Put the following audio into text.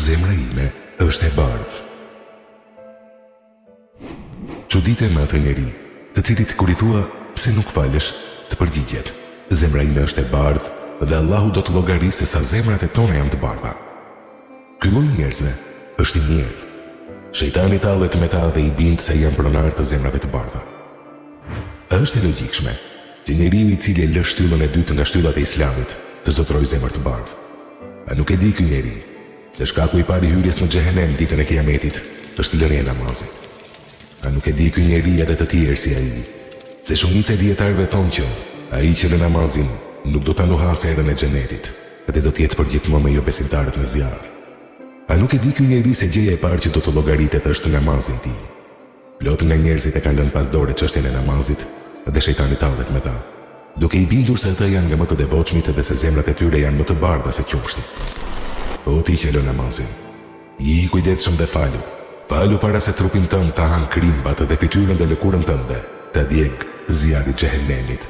Zemra ime është e bardhë. Çuditë me atë njeri, të cilit kur I thua pse nuk falesh, të përgjigjet: zemra ime është e bardhë dhe Allahu do të llogarisë se sa zemrat e tona janë të bardha. Ky lloj njerëzve është I mirë. Shejtani tallet me ta dhe I bind se janë pronar të zemrave të bardha. Është e logjikshme që njeriu I cili e lë shtyllën e dytë nga shtyllat e Islamit të zotrojë zemër të bardhë. A nuk e di ky njeri se shkaku I parë I hyrjes në xhehenem ditën e Kiametit është lënia e namazit? A nuk e di ky njeri edhe të tjerë si ai se shumica e dietarëve thonë që ai që lë namazin nuk do ta nuhasë erën e xhenetit dhe do të jetë përgjithmonë me jo besimtarët në zjarr? A nuk e di ky njeri se gjëja e parë që do të llogaritet është namazi I tij? Plot nga njerëzit e kanë lënë pas dore çështjen e namazit dhe shejtani tallet me ta, duke I bindur se ata janë nga më të devotshmit dhe se zemrat e tyre janë më të bardha se qumshti. O ti që lë namazin, I kujdesshëm dhe falu. Falu para se trupin tënd ta hanë krimbat dhe fytyrën dhe lëkurën tënde ta djeg zjarri I xhehenemit.